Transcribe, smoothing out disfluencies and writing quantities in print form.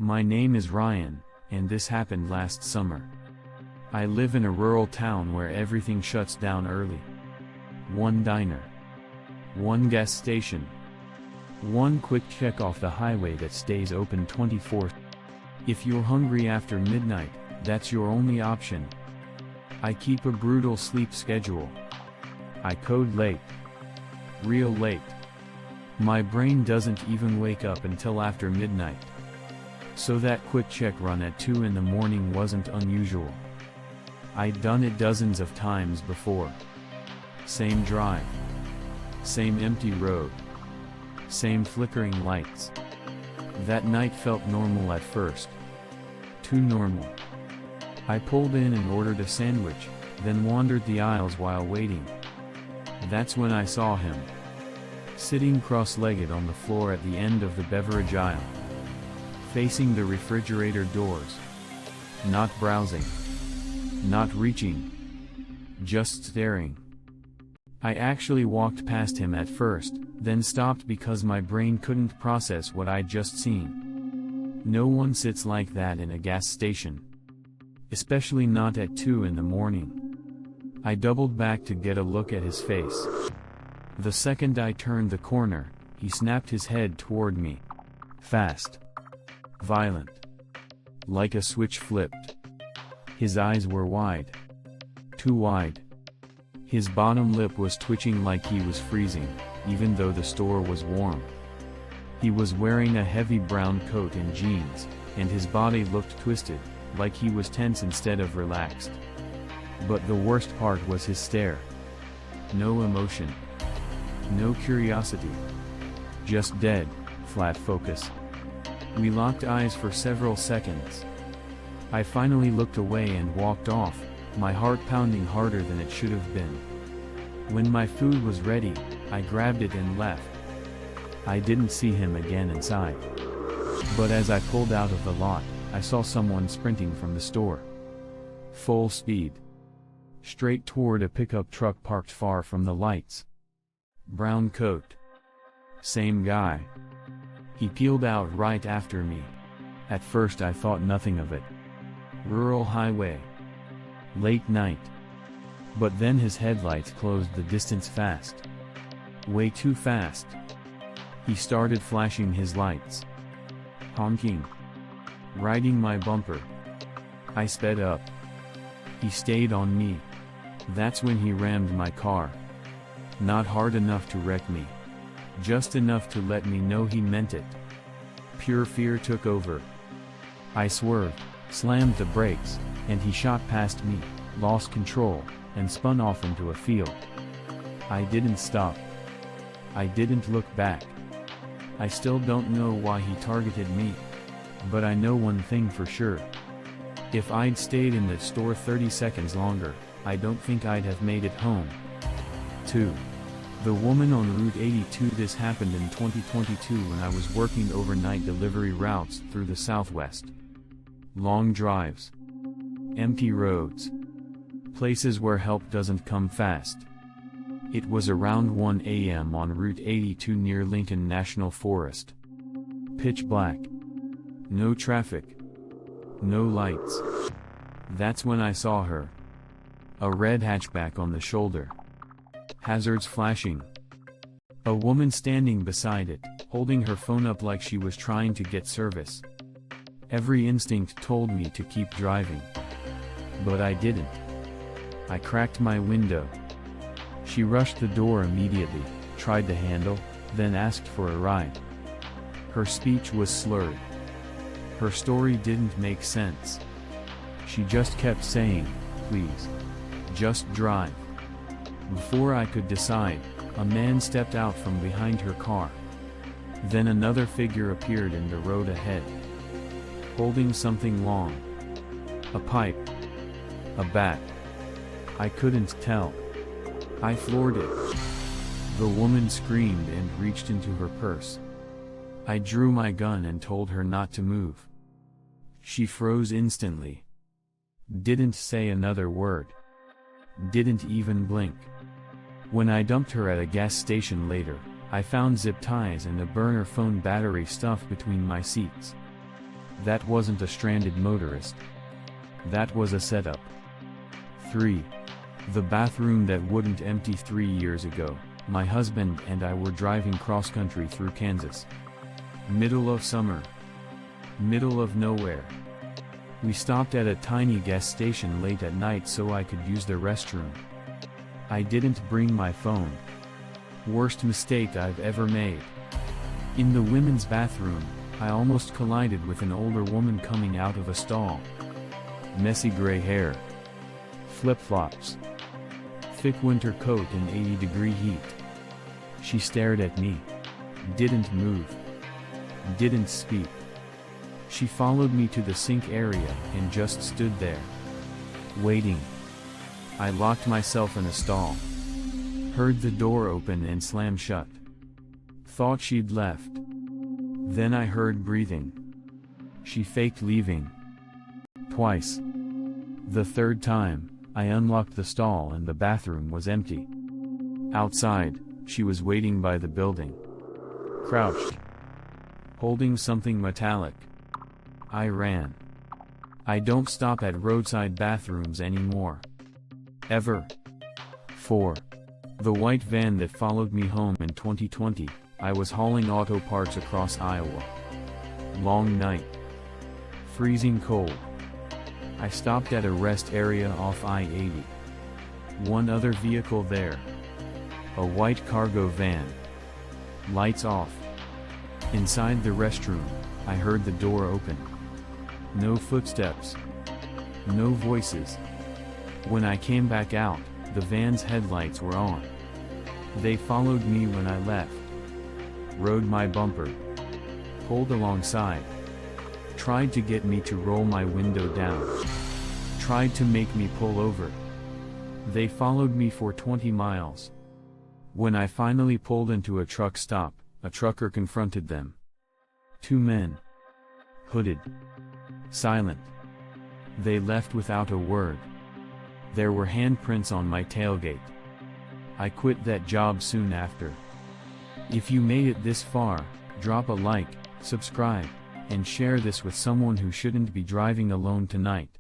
My name is Ryan, and this happened last summer. I live in a rural town where everything shuts down early. One diner. One gas station. One quick check off the highway that stays open 24/7. If you're hungry after midnight, that's your only option. I keep a brutal sleep schedule. I code late. Real late. My brain doesn't even wake up until after midnight. So that quick check run at 2 in the morning wasn't unusual. I'd done it dozens of times before. Same drive. Same empty road. Same flickering lights. That night felt normal at first. Too normal. I pulled in and ordered a sandwich, then wandered the aisles while waiting. That's when I saw him. Sitting cross-legged on the floor at the end of the beverage aisle. Facing the refrigerator doors. Not browsing. Not reaching. Just staring. I actually walked past him at first, then stopped because my brain couldn't process what I'd just seen. No one sits like that in a gas station. Especially not at 2 in the morning. I doubled back to get a look at his face. The second I turned the corner, he snapped his head toward me. Fast. Violent. Like a switch flipped. His eyes were wide. Too wide. His bottom lip was twitching like he was freezing, even though the store was warm. He was wearing a heavy brown coat and jeans, and his body looked twisted, like he was tense instead of relaxed. But the worst part was his stare. No emotion. No curiosity. Just dead, flat focus. We locked eyes for several seconds. I finally looked away and walked off, my heart pounding harder than it should have been. When my food was ready, I grabbed it and left. I didn't see him again inside. But as I pulled out of the lot, I saw someone sprinting from the store. Full speed. Straight toward a pickup truck parked far from the lights. Brown coat. Same guy. He peeled out right after me. At first I thought nothing of it. Rural highway. Late night. But then his headlights closed the distance fast. Way too fast. He started flashing his lights. Honking. Riding my bumper. I sped up. He stayed on me. That's when he rammed my car. Not hard enough to wreck me. Just enough to let me know he meant it. Pure fear took over. I swerved, slammed the brakes, and he shot past me, lost control, and spun off into a field. I didn't stop. I didn't look back. I still don't know why he targeted me. But I know one thing for sure. If I'd stayed in the store 30 seconds longer, I don't think I'd have made it home. 2. The woman on Route 82. This happened in 2022 when I was working overnight delivery routes through the Southwest. Long drives. Empty roads. Places where help doesn't come fast. It was around 1 a.m. on Route 82 near Lincoln National Forest. Pitch black. No traffic. No lights. That's when I saw her. A red hatchback on the shoulder. Hazards flashing. A woman standing beside it, holding her phone up like she was trying to get service. Every instinct told me to keep driving. But I didn't. I cracked my window. She rushed the door immediately, tried the handle, then asked for a ride. Her speech was slurred. Her story didn't make sense. She just kept saying, "Please. Just drive." Before I could decide, a man stepped out from behind her car. Then another figure appeared in the road ahead. Holding something long. A pipe. A bat. I couldn't tell. I floored it. The woman screamed and reached into her purse. I drew my gun and told her not to move. She froze instantly. Didn't say another word. Didn't even blink. When I dumped her at a gas station later, I found zip ties and a burner phone battery stuffed between my seats. That wasn't a stranded motorist. That was a setup. 3. The bathroom that wouldn't empty 3 years ago. My husband and I were driving cross-country through Kansas. Middle of summer. Middle of nowhere. We stopped at a tiny gas station late at night so I could use the restroom. I didn't bring my phone. Worst mistake I've ever made. In the women's bathroom, I almost collided with an older woman coming out of a stall. Messy gray hair. Flip-flops. Thick winter coat in 80-degree heat. She stared at me. Didn't move. Didn't speak. She followed me to the sink area and just stood there. Waiting. I locked myself in a stall. Heard the door open and slam shut. Thought she'd left. Then I heard breathing. She faked leaving. Twice. The third time, I unlocked the stall and the bathroom was empty. Outside, she was waiting by the building. Crouched. Holding something metallic. I ran. I don't stop at roadside bathrooms anymore. Ever. 4. The white van that followed me home in 2020, I was hauling auto parts across Iowa. Long night. Freezing cold. I stopped at a rest area off I-80. One other vehicle there. A white cargo van. Lights off. Inside the restroom, I heard the door open. No footsteps. No voices. When I came back out, the van's headlights were on. They followed me when I left. Rode my bumper. Pulled alongside. Tried to get me to roll my window down. Tried to make me pull over. They followed me for 20 miles. When I finally pulled into a truck stop, a trucker confronted them. 2 men. Hooded. Silent. They left without a word. There were handprints on my tailgate. I quit that job soon after. If you made it this far, drop a like, subscribe, and share this with someone who shouldn't be driving alone tonight.